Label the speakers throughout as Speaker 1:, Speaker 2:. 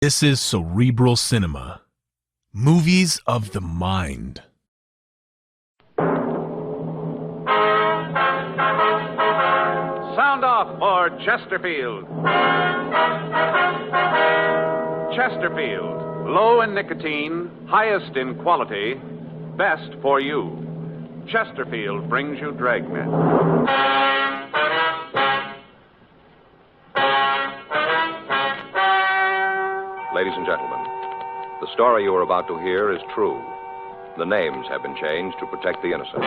Speaker 1: This is cerebral cinema. Movies of the mind.
Speaker 2: Sound off for Chesterfield. Chesterfield, low in nicotine, highest in quality, best for you. Chesterfield brings you Dragnet.
Speaker 3: Ladies and gentlemen, the story you are about to hear is true. The names have been changed to protect the innocent.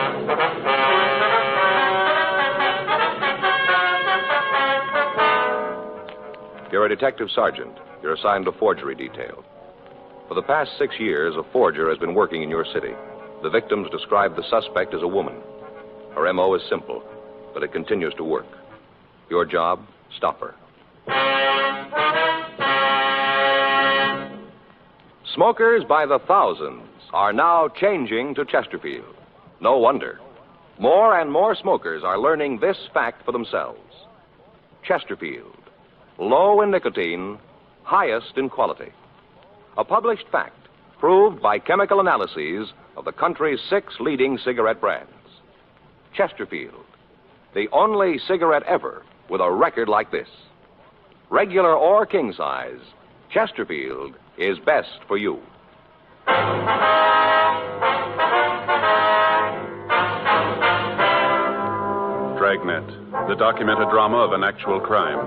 Speaker 3: You're a detective sergeant. You're assigned to forgery detail. For the past 6 years, a forger has been working in your city. The victims describe the suspect as a woman. Her M.O. is simple, but it continues to work. Your job, stop her. Smokers by the thousands are now changing to Chesterfield. No wonder. More and more smokers are learning this fact for themselves. Chesterfield, low in nicotine, highest in quality. A published fact proved by chemical analyses of the country's 6 leading cigarette brands. Chesterfield, the only cigarette ever with a record like this. Regular or king size, Chesterfield is best for you.
Speaker 2: Dragnet, the documented drama of an actual crime.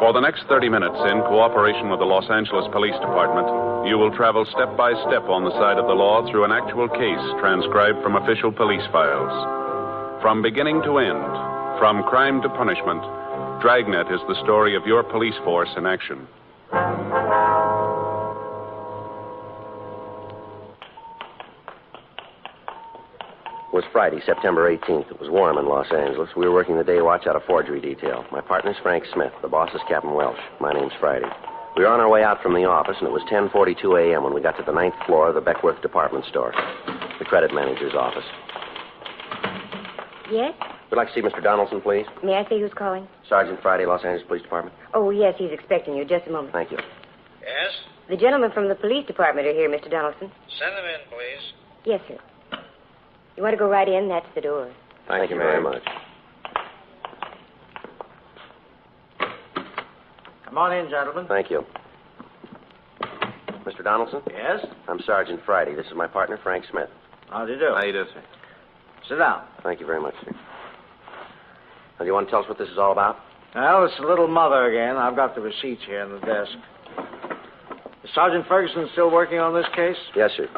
Speaker 2: For the next 30 minutes, in cooperation with the Los Angeles Police Department, you will travel step by step on the side of the law through an actual case transcribed from official police files. From beginning to end, from crime to punishment, Dragnet is the story of your police force in action.
Speaker 4: It was Friday, September 18th. It was warm in Los Angeles. We were working the day watch out of forgery detail. My partner's Frank Smith. The boss is Captain Welsh. My name's Friday. We were on our way out from the office, and it was 10:42 a.m. when we got to the 9th floor of the Beckworth department store, the credit manager's office.
Speaker 5: Yes?
Speaker 4: We'd like to see Mr. Donaldson, please.
Speaker 5: May I say who's calling?
Speaker 4: Sergeant Friday, Los Angeles Police Department.
Speaker 5: Oh, yes, he's expecting you. Just a moment.
Speaker 4: Thank you.
Speaker 6: Yes?
Speaker 5: The gentlemen from the police department are here, Mr. Donaldson.
Speaker 6: Send them in, please.
Speaker 5: Yes, sir. You want to go right in? That's the door.
Speaker 4: Thank you very much.
Speaker 6: Come on in, gentlemen.
Speaker 4: Thank you. Mr. Donaldson?
Speaker 6: Yes?
Speaker 4: I'm Sergeant Friday. This is my partner, Frank Smith.
Speaker 6: How do you do?
Speaker 3: How you do, sir?
Speaker 6: Sit down.
Speaker 4: Thank you very much, sir. Now, do you want to tell us what this is all about?
Speaker 6: Well, it's the little mother again. I've got the receipts here in the desk. Is Sergeant Ferguson still working on this case?
Speaker 4: Yes, sir.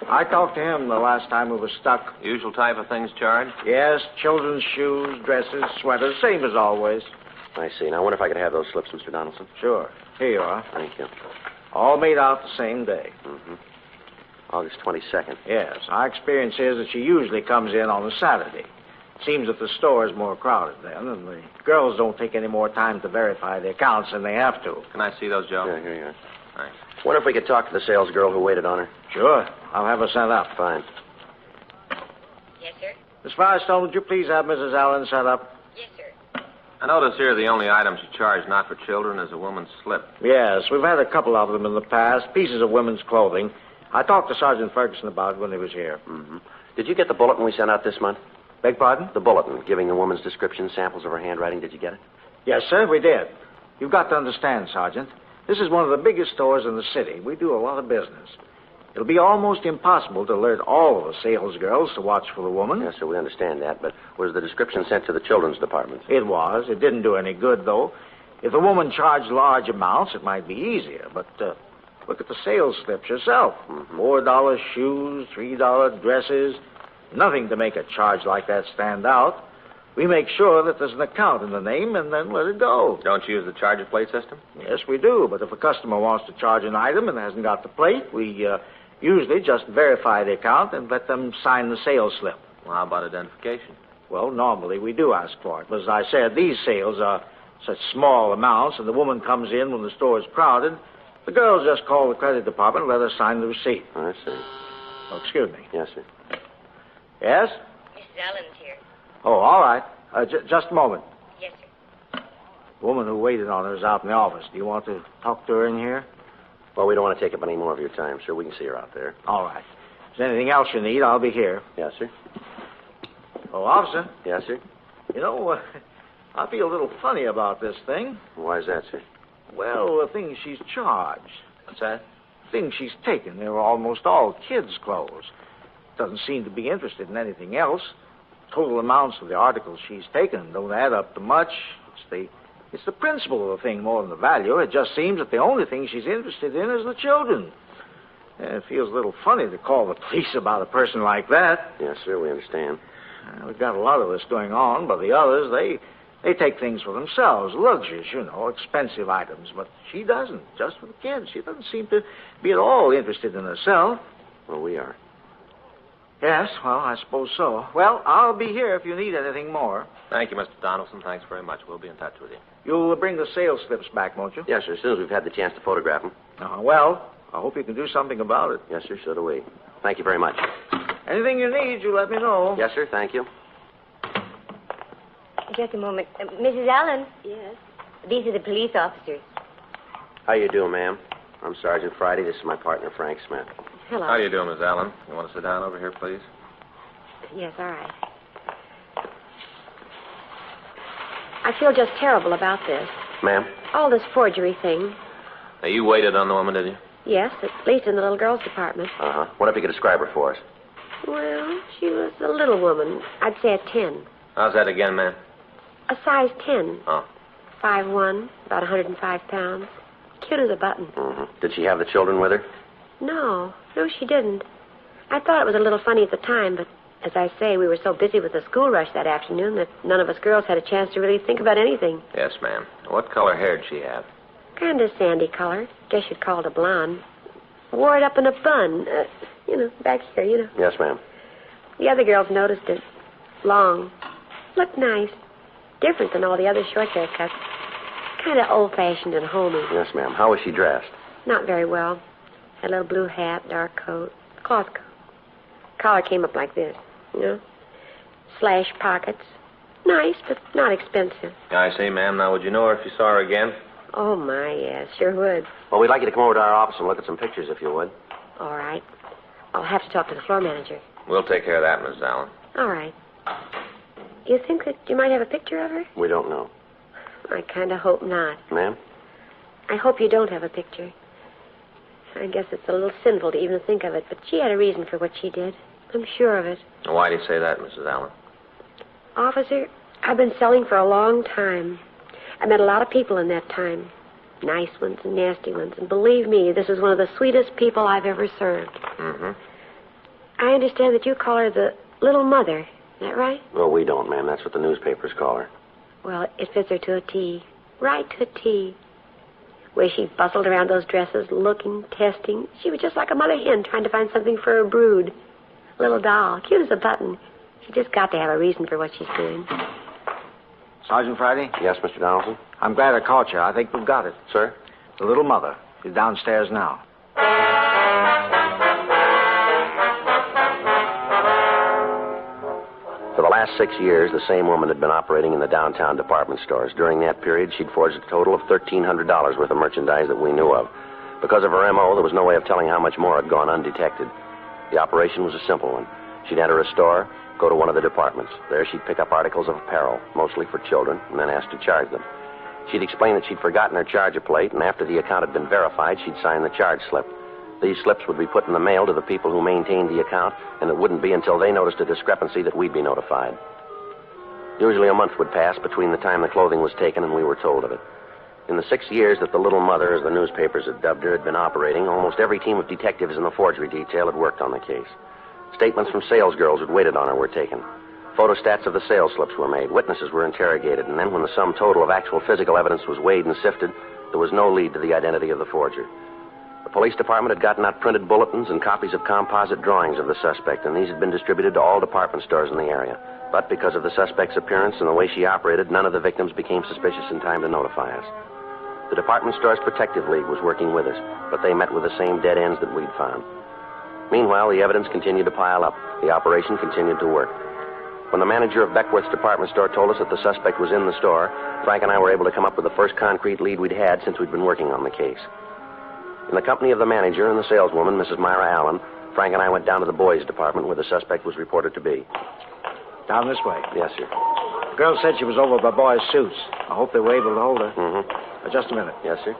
Speaker 6: I talked to him the last time we were stuck.
Speaker 3: Usual type of things charged?
Speaker 6: Yes, children's shoes, dresses, sweaters, same as always.
Speaker 4: I see. Now, I wonder if I could have those slips, Mr. Donaldson.
Speaker 6: Sure. Here you are.
Speaker 4: Thank you.
Speaker 6: All made out the same day.
Speaker 4: Mm-hmm. August 22nd.
Speaker 6: Yes. Our experience is that she usually comes in on a Saturday. It seems that the store is more crowded then, and the girls don't take any more time to verify the accounts than they have to.
Speaker 3: Can I see those, Joe?
Speaker 4: Yeah, here you are.
Speaker 3: Thanks.
Speaker 4: Wonder if we could talk to the sales girl who waited on her.
Speaker 6: Sure. I'll have her sent up.
Speaker 4: Fine.
Speaker 5: Yes, sir.
Speaker 6: Miss Firestone, would you please have Mrs. Allen set up?
Speaker 5: Yes, sir.
Speaker 3: I notice here the only item she charged not for children is a woman's slip.
Speaker 6: Yes, we've had a couple of them in the past, pieces of women's clothing. I talked to Sergeant Ferguson about it when he was here.
Speaker 4: Mm-hmm. Did you get the bulletin we sent out this month?
Speaker 6: Beg pardon?
Speaker 4: The bulletin giving the woman's description, samples of her handwriting. Did you get it?
Speaker 6: Yes, sir, we did. You've got to understand, Sergeant. This is one of the biggest stores in the city. We do a lot of business. It'll be almost impossible to alert all of the sales girls to watch for the woman.
Speaker 4: Yes, sir, we understand that. But was the description sent to the children's department?
Speaker 6: It was. It didn't do any good, though. If the woman charged large amounts, it might be easier. But look at the sales slips yourself.
Speaker 4: Mm-hmm.
Speaker 6: $4 shoes, $3 dresses. Nothing to make a charge like that stand out. We make sure that there's an account in the name and then let it go.
Speaker 3: Don't you use the charger plate system?
Speaker 6: Yes, we do. But if a customer wants to charge an item and hasn't got the plate, we usually just verify the account and let them sign the sales slip.
Speaker 3: Well, how about identification?
Speaker 6: Well, normally we do ask for it. But as I said, these sales are such small amounts, and the woman comes in when the store is crowded. The girls just call the credit department and let her sign the receipt.
Speaker 4: I see.
Speaker 6: Oh, excuse me.
Speaker 4: Yes, sir.
Speaker 6: Yes?
Speaker 5: Mrs. Allen's here.
Speaker 6: Oh, all right. Just a moment.
Speaker 5: Yes, sir.
Speaker 6: The woman who waited on her is out in the office. Do you want to talk to her in here?
Speaker 4: Well, we don't want to take up any more of your time, sir. We can see her out there.
Speaker 6: All right. If there's anything else you need, I'll be here.
Speaker 4: Yes, sir.
Speaker 6: Oh, officer,
Speaker 4: Yes, sir.
Speaker 6: you know, I feel a little funny about this thing.
Speaker 4: Why is that, sir?
Speaker 6: Well, the things she's charged.
Speaker 4: What's that?
Speaker 6: Things she's taken, they were almost all kids' clothes. Doesn't seem to be interested in anything else. Total amounts of the articles she's taken don't add up to much. It's the principle of the thing more than the value. It just seems that the only thing she's interested in is the children. It feels a little funny to call the police about a person like that.
Speaker 4: Yes, sir, we understand.
Speaker 6: We've got a lot of this going on, but the others, they take things for themselves. Luxuries, you know, expensive items. But she doesn't, just for the kids. She doesn't seem to be at all interested in herself.
Speaker 4: Well, we are.
Speaker 6: Yes, well, I suppose so. Well, I'll be here if you need anything more.
Speaker 7: Thank you, Mr. Donaldson. Thanks very much. We'll be in touch with you.
Speaker 6: You'll bring the sales slips back, won't you?
Speaker 4: Yes, sir, as soon as we've had the chance to photograph them.
Speaker 6: Well, I hope you can do something about it.
Speaker 4: Yes, sir, so do we. Thank you very much.
Speaker 6: Anything you need, you let me know.
Speaker 4: Yes, sir, thank you.
Speaker 5: Just a moment. Mrs. Allen? Yes? These are the police officers.
Speaker 4: How you doing, ma'am? I'm Sergeant Friday. This is my partner, Frank Smith.
Speaker 5: Hello.
Speaker 7: How do you do, Miss Allen? You want to sit down over here, please?
Speaker 5: Yes, all right. I feel just terrible about this.
Speaker 4: Ma'am?
Speaker 5: All this forgery thing.
Speaker 7: Now, you waited on the woman, did you?
Speaker 5: Yes, at least in the little girls' department.
Speaker 4: Uh-huh. What if you could describe her for us?
Speaker 5: Well, she was a little woman. I'd say a 10.
Speaker 7: How's that again, ma'am?
Speaker 5: A size 10.
Speaker 7: Oh.
Speaker 5: 5'1", about 105 pounds. Cute as a button.
Speaker 4: Mm-hmm. Did she have the children with her?
Speaker 5: No, she didn't. I thought it was a little funny at the time, but as I say, we were so busy with the school rush that afternoon that none of us girls had a chance to really think about anything.
Speaker 7: Yes, ma'am. What color hair did she have?
Speaker 5: Kind of sandy color. Guess you'd call it a blonde. Wore it up in a bun. Back here,
Speaker 4: Yes, ma'am.
Speaker 5: The other girls noticed it. Long. Looked nice. Different than all the other short haircuts. Kind of old-fashioned and homey.
Speaker 4: Yes, ma'am. How was she dressed?
Speaker 5: Not very well. Had a little blue hat, dark coat, cloth coat. Collar came up like this, Slash pockets. Nice, but not expensive.
Speaker 7: I see, ma'am. Now, would you know her if you saw her again?
Speaker 5: Oh, my, yes. Sure would.
Speaker 4: Well, we'd like you to come over to our office and look at some pictures, if you would.
Speaker 5: All right. I'll have to talk to the floor manager.
Speaker 7: We'll take care of that, Miss Allen.
Speaker 5: All right. You think that you might have a picture of her?
Speaker 4: We don't know.
Speaker 5: I kind of hope not.
Speaker 4: Ma'am?
Speaker 5: I hope you don't have a picture. I guess it's a little sinful to even think of it, but she had a reason for what she did. I'm sure of it.
Speaker 7: Why do you say that, Mrs. Allen?
Speaker 5: Officer, I've been selling for a long time. I met a lot of people in that time. Nice ones and nasty ones. And believe me, this is one of the sweetest people I've ever served.
Speaker 7: Mm-hmm.
Speaker 5: I understand that you call her the Little Mother. Is that right?
Speaker 4: Well, we don't, ma'am. That's what the newspapers call her.
Speaker 5: Well, it fits her to a T. Right to a T. Where she bustled around those dresses, looking, testing. She was just like a mother hen trying to find something for her brood. A little doll, cute as a button. She just got to have a reason for what she's doing.
Speaker 6: Sergeant Friday?
Speaker 4: Yes, Mr. Donaldson?
Speaker 6: I'm glad I caught you. I think we've got it.
Speaker 4: Sir?
Speaker 6: The little mother. She's downstairs now.
Speaker 4: For the last 6 years, the same woman had been operating in the downtown department stores. During that period, she'd forged a total of $1,300 worth of merchandise that we knew of. Because of her M.O., there was no way of telling how much more had gone undetected. The operation was a simple one. She'd enter a store, go to one of the departments. There she'd pick up articles of apparel, mostly for children, and then ask to charge them. She'd explain that she'd forgotten her charger plate, and after the account had been verified, she'd sign the charge slip. These slips would be put in the mail to the people who maintained the account, and it wouldn't be until they noticed a discrepancy that we'd be notified. Usually a month would pass between the time the clothing was taken and we were told of it. In the 6 years that the Little Mother, as the newspapers had dubbed her, had been operating, almost every team of detectives in the forgery detail had worked on the case. Statements from salesgirls who'd waited on her were taken. Photostats of the sales slips were made. Witnesses were interrogated, and then when the sum total of actual physical evidence was weighed and sifted, there was no lead to the identity of the forger. The police department had gotten out printed bulletins and copies of composite drawings of the suspect, and these had been distributed to all department stores in the area. But because of the suspect's appearance and the way she operated, none of the victims became suspicious in time to notify us. The Department Stores Protective League was working with us, but they met with the same dead ends that we'd found. Meanwhile, the evidence continued to pile up. The operation continued to work. When the manager of Beckworth's department store told us that the suspect was in the store, Frank and I were able to come up with the first concrete lead we'd had since we'd been working on the case. In the company of the manager and the saleswoman, Mrs. Myra Allen, Frank and I went down to the boys' department where the suspect was reported to be.
Speaker 6: Down this way.
Speaker 4: Yes, sir.
Speaker 6: The girl said she was over by boys' suits. I hope they were able to hold her.
Speaker 4: Mm-hmm.
Speaker 6: Just a minute.
Speaker 4: Yes, sir.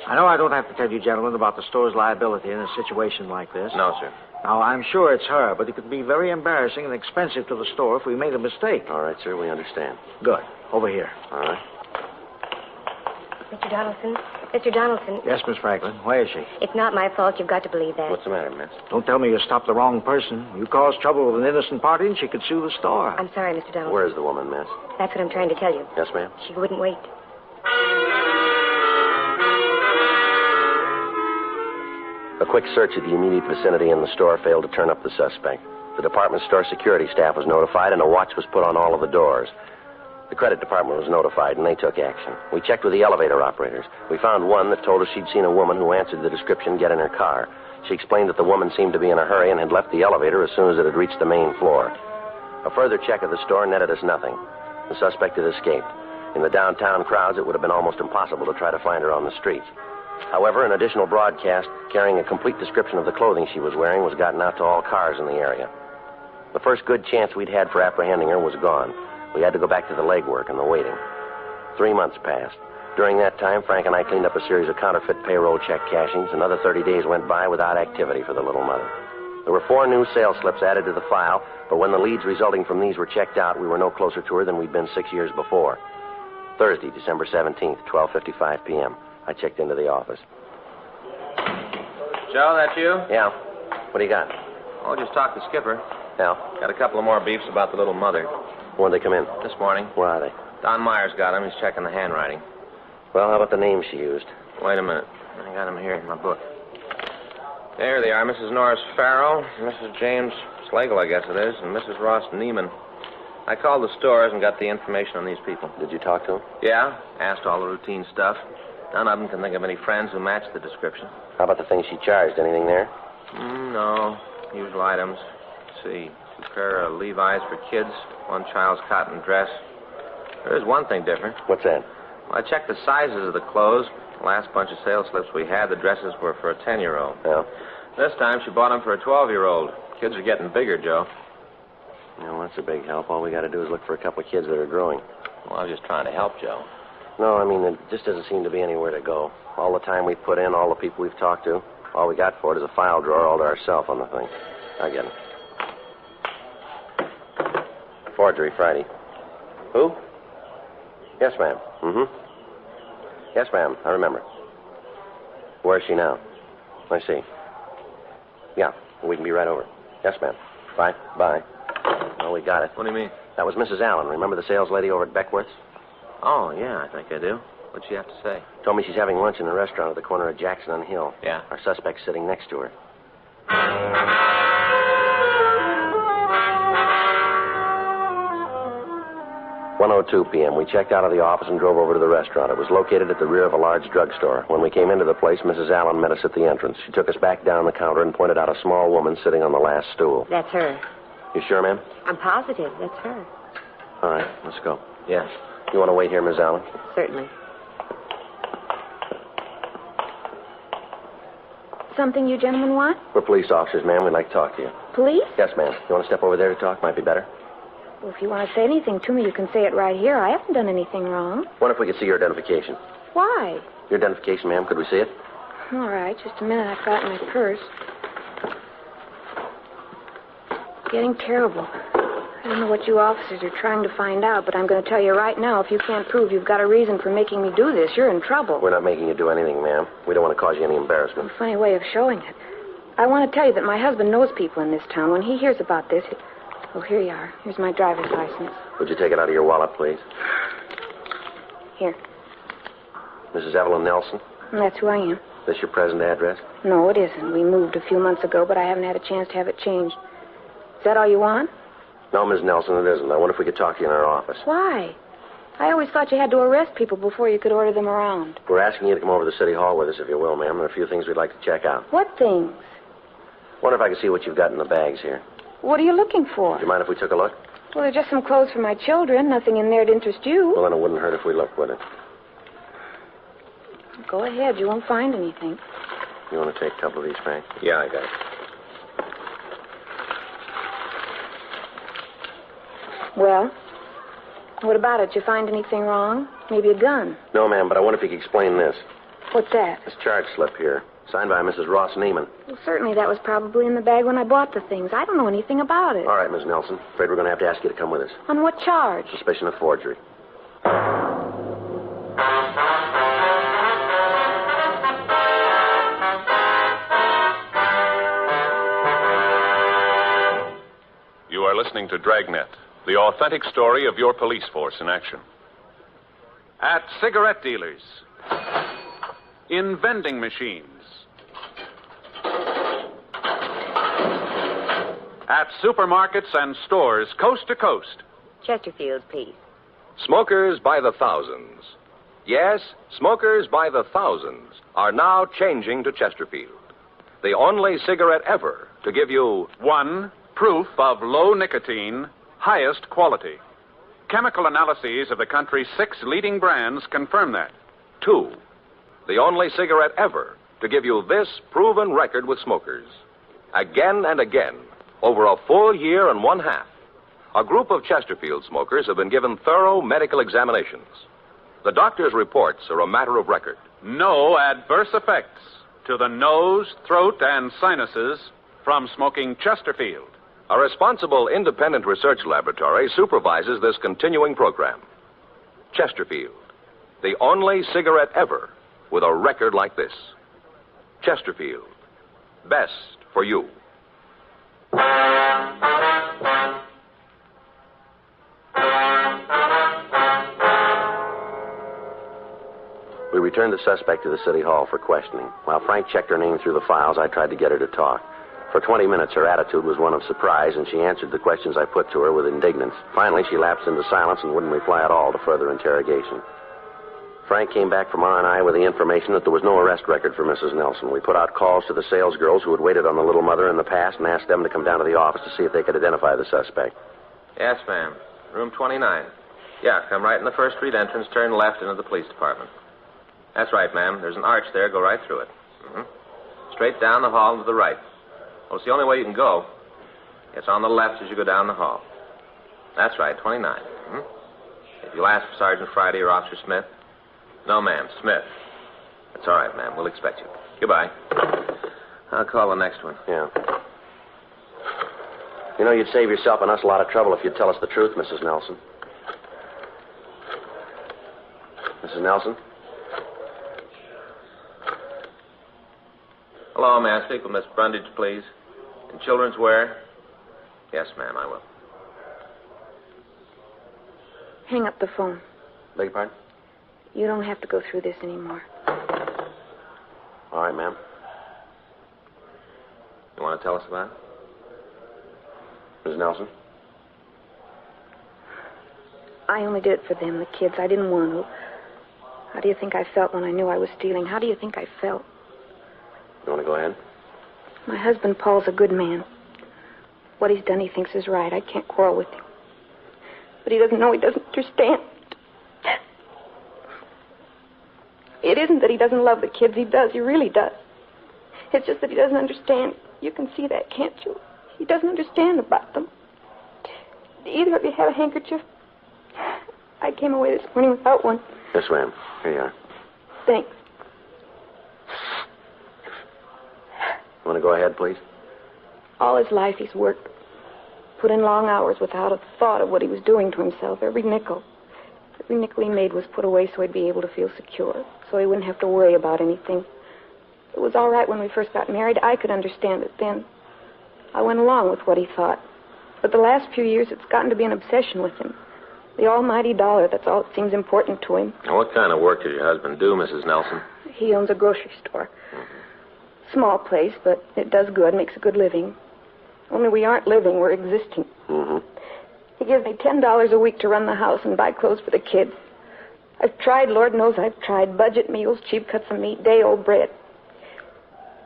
Speaker 6: I know I don't have to tell you, gentlemen, about the store's liability in a situation like this.
Speaker 7: No, sir.
Speaker 6: Now, I'm sure it's her, but it could be very embarrassing and expensive to the store if we made a mistake.
Speaker 4: All right, sir, we understand.
Speaker 6: Good. Over here.
Speaker 4: All right.
Speaker 5: Mr. Donaldson? Mr. Donaldson?
Speaker 6: Yes, Miss Franklin. Where is she?
Speaker 5: It's not my fault. You've got to believe that.
Speaker 4: What's the matter, miss?
Speaker 6: Don't tell me you stopped the wrong person. You caused trouble with an innocent party and she could sue the store.
Speaker 5: I'm sorry, Mr. Donaldson.
Speaker 4: Where's the woman, miss?
Speaker 5: That's what I'm trying to tell you.
Speaker 4: Yes, ma'am?
Speaker 5: She wouldn't wait.
Speaker 4: A quick search of the immediate vicinity in the store failed to turn up the suspect. The department store security staff was notified, and a watch was put on all of the doors. The credit department was notified, and they took action. We checked with the elevator operators. We found one that told us she'd seen a woman who answered the description get in her car. She explained that the woman seemed to be in a hurry and had left the elevator as soon as it had reached the main floor. A further check of the store netted us nothing. The suspect had escaped. In the downtown crowds, it would have been almost impossible to try to find her on the streets. However, an additional broadcast carrying a complete description of the clothing she was wearing was gotten out to all cars in the area. The first good chance we'd had for apprehending her was gone. We had to go back to the legwork and the waiting. 3 months passed. During that time, Frank and I cleaned up a series of counterfeit payroll check cashings. Another 30 days went by without activity for the little mother. There were 4 new sales slips added to the file, but when the leads resulting from these were checked out, we were no closer to her than we'd been 6 years before. Thursday, December 17th, 12:55 p.m. I checked into the office.
Speaker 7: Joe, that you?
Speaker 4: Yeah. What do you got?
Speaker 7: Oh, just talked to Skipper.
Speaker 4: Yeah.
Speaker 7: Got a couple of more beefs about the little mother.
Speaker 4: When'd they come in?
Speaker 7: This morning.
Speaker 4: Where are they?
Speaker 7: Don Myers got him. He's checking the handwriting.
Speaker 4: Well, how about the names she used?
Speaker 7: Wait a minute. I got him here in my book. There they are. Mrs. Norris Farrow, Mrs. James Slagle, I guess it is, and Mrs. Ross Neiman. I called the stores and got the information on these people.
Speaker 4: Did you talk to them?
Speaker 7: Yeah. Asked all the routine stuff. None of them can think of any friends who match the description.
Speaker 4: How about the things she charged? Anything there?
Speaker 7: No. Usual items. Let's see. 2 pair of Levi's for kids, 1 child's cotton dress. There is one thing different.
Speaker 4: What's that?
Speaker 7: Well, I checked the sizes of the clothes. The last bunch of sales slips we had, the dresses were for a 10-year-old.
Speaker 4: Yeah.
Speaker 7: This time she bought them for a 12-year-old. Kids are getting bigger, Joe.
Speaker 4: Well, that's a big help. All we got to do is look for a couple of kids that are growing.
Speaker 7: Well, I was just trying to help, Joe.
Speaker 4: No, I mean, it just doesn't seem to be anywhere to go. All the time we put in, all the people we've talked to, all we got for it is a file drawer all to ourselves on the thing. I get it. Forgery Friday. Who? Yes, ma'am. Mm-hmm. Yes, ma'am. I remember. Where is she now? I see. Yeah, we can be right over. Yes, ma'am. Bye. Bye. Oh, we got it.
Speaker 7: What do you mean?
Speaker 4: That was Mrs. Allen. Remember the sales lady over at Beckworth's?
Speaker 7: Oh, yeah, I think I do. What'd she have to say?
Speaker 4: Told me she's having lunch in the restaurant at the corner of Jackson and Hill.
Speaker 7: Yeah.
Speaker 4: Our suspect's sitting next to her. 1:02 p.m. We checked out of the office and drove over to the restaurant. It was located at the rear of a large drugstore. When we came into the place, Mrs. Allen met us at the entrance. She took us back down the counter and pointed out a small woman sitting on the last stool.
Speaker 5: That's her.
Speaker 4: You sure, ma'am?
Speaker 5: I'm positive. That's her.
Speaker 4: All right, let's go.
Speaker 7: Yes.
Speaker 4: You want to wait here, Miss Allen?
Speaker 5: Certainly.
Speaker 8: Something you gentlemen want?
Speaker 4: We're police officers, ma'am. We'd like to talk to you.
Speaker 8: Police?
Speaker 4: Yes, ma'am. You want to step over there to talk? Might be better.
Speaker 8: Well, if you want to say anything to me, you can say it right here. I haven't done anything wrong.
Speaker 4: Wonder if we could see your identification.
Speaker 8: Why?
Speaker 4: Your identification, ma'am. Could we see it?
Speaker 8: All right, just a minute. I've got it in my purse. Getting terrible. I don't know what you officers are trying to find out, but I'm going to tell you right now, if you can't prove you've got a reason for making me do this, you're in trouble.
Speaker 4: We're not making you do anything, ma'am. We don't want to cause you any embarrassment.
Speaker 8: A funny way of showing it. I want to tell you that my husband knows people in this town. When he hears about this, Oh, here you are. Here's my driver's license.
Speaker 4: Would you take it out of your wallet, please?
Speaker 8: Here.
Speaker 4: Mrs. Evelyn Nelson?
Speaker 8: That's who I am.
Speaker 4: This your present address?
Speaker 8: No, it isn't. We moved a few months ago, but I haven't had a chance to have it changed. Is that all you want?
Speaker 4: No, Miss Nelson, it isn't. I wonder if we could talk to you in our office.
Speaker 8: Why? I always thought you had to arrest people before you could order them around.
Speaker 4: We're asking you to come over to the City Hall with us, if you will, ma'am. There are a few things we'd like to check out.
Speaker 8: What things?
Speaker 4: Wonder if I can see what you've got in the bags here.
Speaker 8: What are you looking for?
Speaker 4: Do you mind if we took a look?
Speaker 8: Well, they're just some clothes for my children. Nothing in there to interest you.
Speaker 4: Well, then it wouldn't hurt if we looked, would it?
Speaker 8: Go ahead. You won't find anything.
Speaker 4: You want to take a couple of these, Frank?
Speaker 7: Yeah, I got it.
Speaker 8: Well, what about it? Did you find anything wrong? Maybe a gun?
Speaker 4: No, ma'am, but I wonder if you could explain this.
Speaker 8: What's that?
Speaker 4: This charge slip here, signed by Mrs. Ross Neiman.
Speaker 8: Well, certainly that was probably in the bag when I bought the things. I don't know anything about it.
Speaker 4: All right, Miss Nelson. Afraid we're going to have to ask you to come with us.
Speaker 8: On what charge?
Speaker 4: Suspicion of forgery.
Speaker 2: You are listening to Dragnet, the authentic story of your police force in action. At cigarette dealers, in vending machines, at supermarkets and stores coast to coast.
Speaker 5: Chesterfield, please.
Speaker 3: Smokers by the thousands. Yes, smokers by the thousands are now changing to Chesterfield, the only cigarette ever to give you
Speaker 2: One, proof of low nicotine, highest quality. Chemical analyses of the country's 6 leading brands confirm that.
Speaker 3: 2, the only cigarette ever to give you this proven record with smokers. Again and again, over a full year and 1/2, a group of Chesterfield smokers have been given thorough medical examinations. The doctor's reports are a matter of record.
Speaker 2: No adverse effects to the nose, throat, and sinuses from smoking Chesterfield.
Speaker 3: A responsible independent research laboratory supervises this continuing program. Chesterfield, the only cigarette ever with a record like this. Chesterfield, best for you.
Speaker 4: We returned the suspect to the city hall for questioning. While Frank checked her name through the files, I tried to get her to talk. For 20 minutes, her attitude was one of surprise, and she answered the questions I put to her with indignance. Finally, she lapsed into silence and wouldn't reply at all to further interrogation. Frank came back from R&I with the information that there was no arrest record for Mrs. Nelson. We put out calls to the salesgirls who had waited on the little mother in the past and asked them to come down to the office to see if they could identify the suspect.
Speaker 7: Yes, ma'am. Room 29. Yeah, come right in the first street entrance, turn left into the police department. That's right, ma'am. There's an arch there. Go right through it. Straight down the hall and to the right. Well, it's the only way you can go. It's on the left as you go down the hall. That's right, 29. If you'll ask for Sergeant Friday or Officer Smith. No, ma'am, Smith. That's all right, ma'am. We'll expect you. Goodbye. I'll call the next one.
Speaker 4: Yeah. You know, you'd save yourself and us a lot of trouble if you'd tell us the truth, Mrs. Nelson. Mrs. Nelson?
Speaker 7: Hello, may I speak with Miss Brundage, please? In children's wear? Yes, ma'am, I will.
Speaker 8: Hang up the phone.
Speaker 4: Beg your pardon?
Speaker 8: You don't have to go through this anymore.
Speaker 4: All right, ma'am.
Speaker 7: You want to tell us about it?
Speaker 4: Mrs. Nelson?
Speaker 8: I only did it for them, the kids. I didn't want to. How do you think I felt when I knew I was stealing? How do you think I felt?
Speaker 4: You want to go ahead?
Speaker 8: My husband, Paul's a good man. What he's done, he thinks is right. I can't quarrel with him. But he doesn't know, he doesn't understand. It isn't that he doesn't love the kids. He does. He really does. It's just that he doesn't understand. You can see that, can't you? He doesn't understand about them. Do either of you have a handkerchief? I came away this morning without one.
Speaker 4: Yes, ma'am. Here you are.
Speaker 8: Thanks.
Speaker 4: You want to go ahead, please?
Speaker 8: All his life he's worked. Put in long hours without a thought of what he was doing to himself. Every nickel he made was put away so he'd be able to feel secure, so he wouldn't have to worry about anything. It was all right when we first got married. I could understand it then. I went along with what he thought. But the last few years, it's gotten to be an obsession with him. The almighty dollar, that's all that seems important to him.
Speaker 7: Now, what kind of work does your husband do, Mrs. Nelson?
Speaker 8: He owns a grocery store. Small place, but it does good, makes a good living. Only we aren't living, we're existing. He gives me $10 a week to run the house and buy clothes for the kids. I've tried, Lord knows I've tried, budget meals, cheap cuts of meat, day-old bread.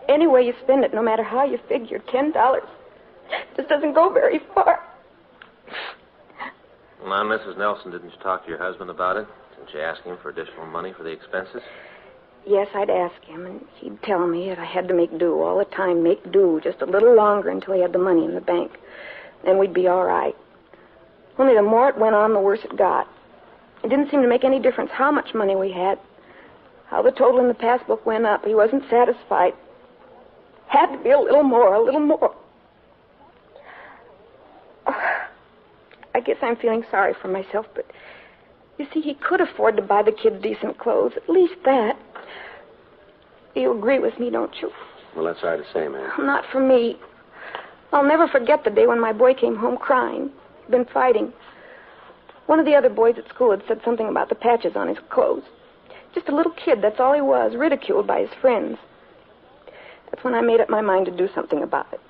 Speaker 8: Any way you spend it, no matter how you figure, $10 just doesn't go very far.
Speaker 7: Now, Mrs. Nelson, didn't you talk to your husband about it? Didn't you ask him for additional money for the expenses?
Speaker 8: Yes, I'd ask him, and he'd tell me that I had to make do all the time, make do just a little longer until he had the money in the bank. Then we'd be all right. Only the more it went on, the worse it got. It didn't seem to make any difference how much money we had, how the total in the passbook went up. He wasn't satisfied. Had to be a little more, a little more. I guess I'm feeling sorry for myself, but you see, he could afford to buy the kids decent clothes, at least that. You agree with me, don't you?
Speaker 4: Well, that's hard to say, ma'am.
Speaker 8: Not for me. I'll never forget the day when my boy came home crying. He'd been fighting. One of the other boys at school had said something about the patches on his clothes. Just a little kid, that's all he was, ridiculed by his friends. That's when I made up my mind to do something about it.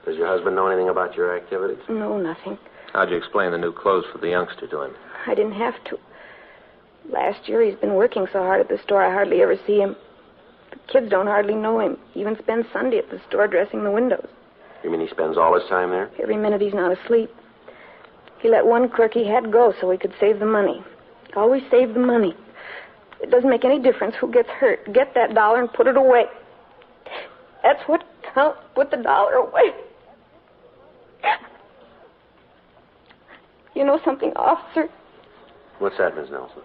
Speaker 4: Does your husband know anything about your activities?
Speaker 8: No, nothing.
Speaker 7: How'd you explain the new clothes for the youngster to him?
Speaker 8: I didn't have to. Last year, he's been working so hard at the store, I hardly ever see him. The kids don't hardly know him. He even spends Sunday at the store dressing the windows.
Speaker 4: You mean he spends all his time there?
Speaker 8: Every minute he's not asleep. He let one clerk he had go so he could save the money. He always saved the money. It doesn't make any difference who gets hurt. Get that dollar and put it away. That's what counts. Put the dollar away. You know something, officer?
Speaker 4: What's that, Miss Nelson?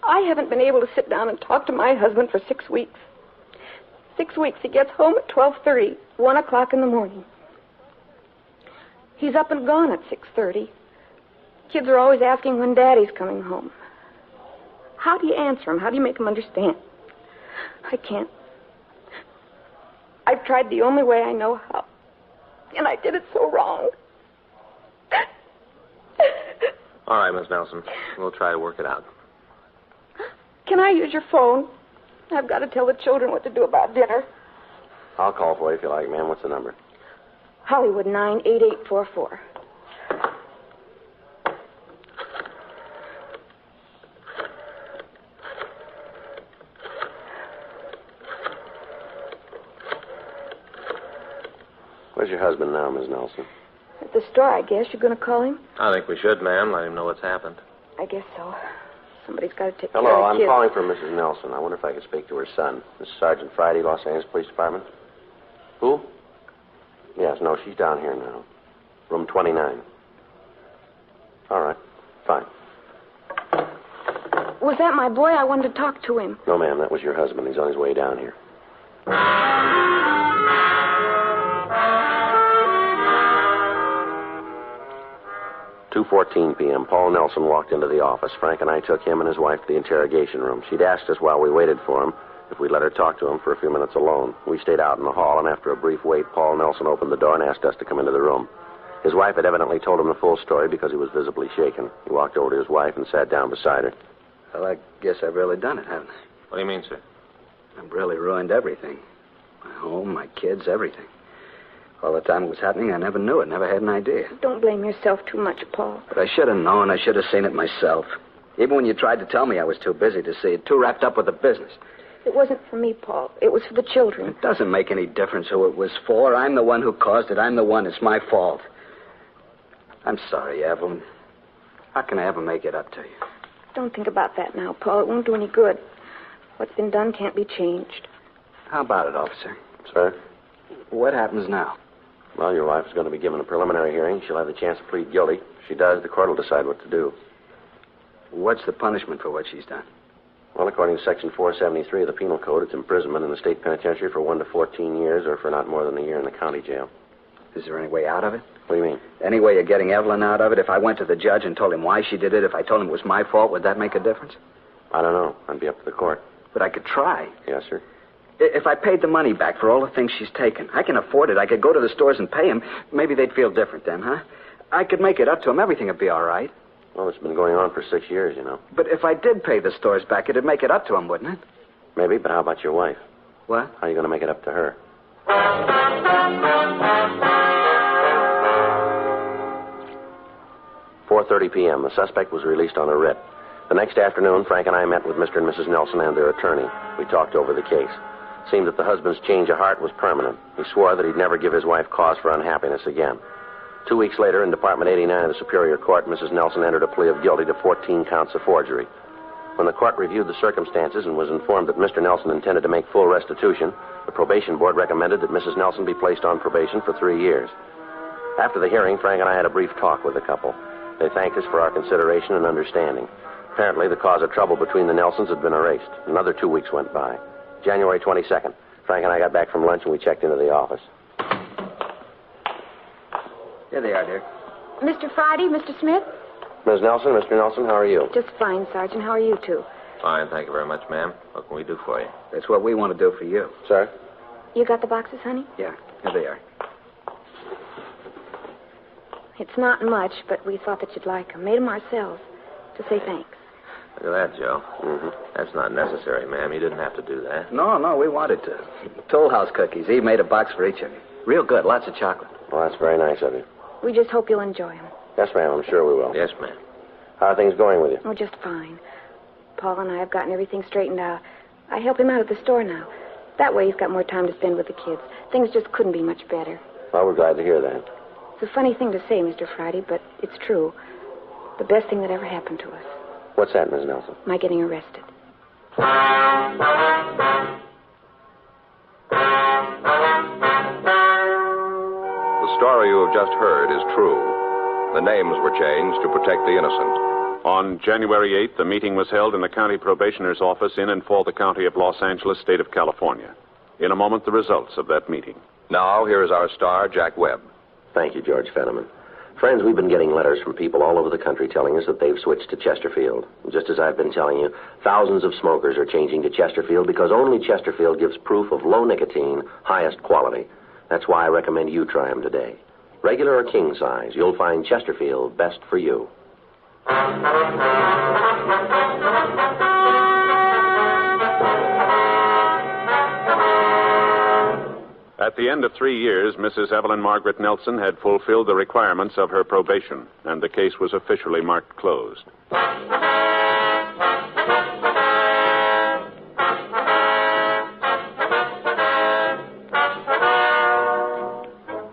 Speaker 8: I haven't been able to sit down and talk to my husband for 6 weeks. 6 weeks. He gets home at 12:30, 1 o'clock in the morning. He's up and gone at 6:30. Kids are always asking when Daddy's coming home. How do you answer him? How do you make him understand? I can't. I've tried the only way I know how. And I did it so wrong.
Speaker 7: All right, Miss Nelson. We'll try to work it out.
Speaker 8: Can I use your phone? I've got to tell the children what to do about dinner.
Speaker 4: I'll call for you if you like, ma'am. What's the number?
Speaker 8: Hollywood 98844.
Speaker 4: Where's your husband now, Miss Nelson?
Speaker 8: At the store, I guess. You're going to call him?
Speaker 7: I think we should, ma'am. Let him know what's happened.
Speaker 8: I guess so. Somebody's got to take
Speaker 4: Hello,
Speaker 8: care of
Speaker 4: I'm
Speaker 8: the kids.
Speaker 4: calling for Mrs. Nelson. I wonder if I could speak to her son. This is Sergeant Friday, Los Angeles Police Department. Who? Yes, no, she's down here now. Room 29. All right, fine.
Speaker 8: Was that my boy? I wanted to talk to him.
Speaker 4: No, ma'am, that was your husband. He's on his way down here. 2:14 p.m. Paul Nelson walked into the office. Frank and I took him and his wife to the interrogation room. She'd asked us while we waited for him if we'd let her talk to him for a few minutes alone. We stayed out in the hall, and after a brief wait, Paul Nelson opened the door and asked us to come into the room. His wife had evidently told him the full story because he was visibly shaken. He walked over to his wife and sat down beside her.
Speaker 9: Well, I guess I've really done it, haven't I?
Speaker 7: What do you mean, sir?
Speaker 9: I've really ruined everything. My home, my kids, everything. All the time it was happening, I never knew it, never had an idea.
Speaker 8: Don't blame yourself too much, Paul.
Speaker 9: But I should have known. I should have seen it myself. Even when you tried to tell me, I was too busy to see it, too wrapped up with the business.
Speaker 8: It wasn't for me, Paul. It was for the children.
Speaker 9: It doesn't make any difference who it was for. I'm the one who caused it. I'm the one. It's my fault. I'm sorry, Evelyn. How can I ever make it up to you?
Speaker 8: Don't think about that now, Paul. It won't do any good. What's been done can't be changed.
Speaker 9: How about it, officer?
Speaker 4: Sir?
Speaker 9: What happens now?
Speaker 4: Well, your wife is going to be given a preliminary hearing. She'll have the chance to plead guilty. If she does, the court will decide what to do.
Speaker 9: What's the punishment for what she's done?
Speaker 4: Well, according to Section 473 of the Penal Code, it's imprisonment in the state penitentiary for 1 to 14 years or for not more than a year in the county jail.
Speaker 9: Is there any way out of it?
Speaker 4: What do you mean?
Speaker 9: Any way of getting Evelyn out of it? If I went to the judge and told him why she did it, if I told him it was my fault, would that make a difference?
Speaker 4: I don't know. That'd be up to the court.
Speaker 9: But I could try.
Speaker 4: Yes, sir.
Speaker 9: If I paid the money back for all the things she's taken, I can afford it. I could go to the stores and pay him. Maybe they'd feel different then, huh? I could make it up to him. Everything would be all right.
Speaker 4: Well, it's been going on for 6 years, you know.
Speaker 9: But if I did pay the stores back, it'd make it up to him, wouldn't it?
Speaker 4: Maybe, but how about your wife?
Speaker 9: What?
Speaker 4: How are you going to make it up to her? "4:30 p.m. The suspect was released on a writ. The next afternoon, Frank and I met with Mr. and Mrs. Nelson and their attorney. We talked over the case. It seemed that the husband's change of heart was permanent. He swore that he'd never give his wife cause for unhappiness again. 2 weeks later, in Department 89 of the Superior Court, Mrs. Nelson entered a plea of guilty to 14 counts of forgery. When the court reviewed the circumstances and was informed that Mr. Nelson intended to make full restitution, the probation board recommended that Mrs. Nelson be placed on probation for 3 years. After the hearing, Frank and I had a brief talk with the couple. They thanked us for our consideration and understanding. Apparently, the cause of trouble between the Nelsons had been erased. Another 2 weeks went by. January 22nd, Frank and I got back from lunch and we checked into the office.
Speaker 9: Here they are, dear.
Speaker 8: Mr. Friday, Mr. Smith?
Speaker 4: Ms. Nelson, Mr. Nelson, how are you?
Speaker 8: Just fine, Sergeant. How are you two?
Speaker 7: Fine, thank you very much, ma'am. What can we do for you?
Speaker 9: That's what we want to do for you.
Speaker 4: Sir?
Speaker 8: You got the boxes, honey?
Speaker 9: Yeah, here they are.
Speaker 8: It's not much, but we thought that you'd like them. Made them ourselves to say thanks.
Speaker 7: Look at that, Joe. That's not necessary, ma'am. You didn't have to do that.
Speaker 9: No, we wanted to. Toll House cookies. Eve made a box for each of you. Real good, lots of chocolate.
Speaker 4: Well, that's very nice of you.
Speaker 8: We just hope you'll enjoy them.
Speaker 4: Yes, ma'am, I'm sure we will.
Speaker 7: Yes, ma'am.
Speaker 4: How are things going with you?
Speaker 8: Oh, just fine. Paul and I have gotten everything straightened out. I help him out at the store now. That way he's got more time to spend with the kids. Things just couldn't be much better.
Speaker 4: Well, we're glad to hear that.
Speaker 8: It's a funny thing to say, Mr. Friday, but it's true. The best thing that ever happened to us.
Speaker 4: What's that, Ms. Nelson?
Speaker 8: My getting arrested.
Speaker 3: The story you have just heard is true. The names were changed to protect the innocent.
Speaker 2: On January 8th, a meeting was held in the county probationer's office in and for the county of Los Angeles, state of California. In a moment, the results of that meeting.
Speaker 3: Now, here is our star, Jack Webb.
Speaker 4: Thank you, George Fenneman. Friends, we've been getting letters from people all over the country telling us that they've switched to Chesterfield. Just as I've been telling you, thousands of smokers are changing to Chesterfield because only Chesterfield gives proof of low nicotine, highest quality. That's why I recommend you try them today. Regular or king size, you'll find Chesterfield best for you.
Speaker 2: At the end of 3 years, Mrs. Evelyn Margaret Nelson had fulfilled the requirements of her probation, and the case was officially marked closed.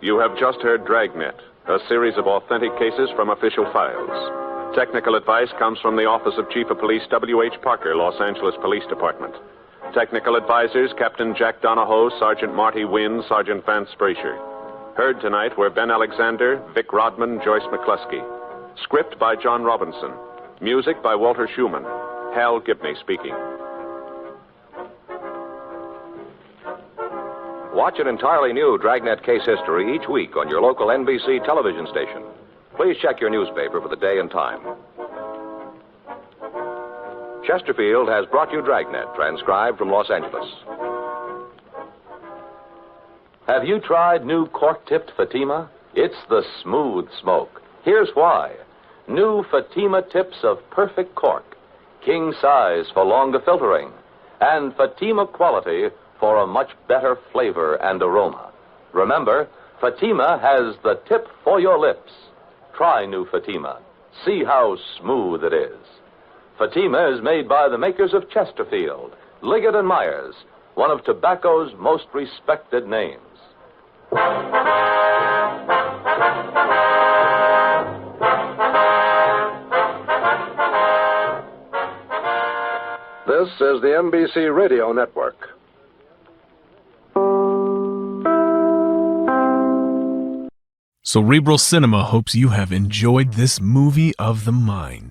Speaker 2: You have just heard Dragnet, a series of authentic cases from official files. Technical advice comes from the Office of Chief of Police W.H. Parker, Los Angeles Police Department. Technical advisors, Captain Jack Donahoe, Sergeant Marty Wynn, Sergeant Vance Brasher. Heard tonight were Ben Alexander, Vic Rodman, Joyce McCluskey. Script by John Robinson. Music by Walter Schumann. Hal Gibney speaking.
Speaker 3: Watch an entirely new Dragnet case history each week on your local NBC television station. Please check your newspaper for the day and time. Chesterfield has brought you Dragnet, transcribed from Los Angeles.
Speaker 10: Have you tried new cork-tipped Fatima? It's the smooth smoke. Here's why. New Fatima tips of perfect cork, king size for longer filtering, and Fatima quality for a much better flavor and aroma. Remember, Fatima has the tip for your lips. Try new Fatima. See how smooth it is. Fatima is made by the makers of Chesterfield, Liggett and Myers, one of tobacco's most respected names.
Speaker 3: This is the NBC Radio Network.
Speaker 1: Cerebral Cinema hopes you have enjoyed this movie of the mind.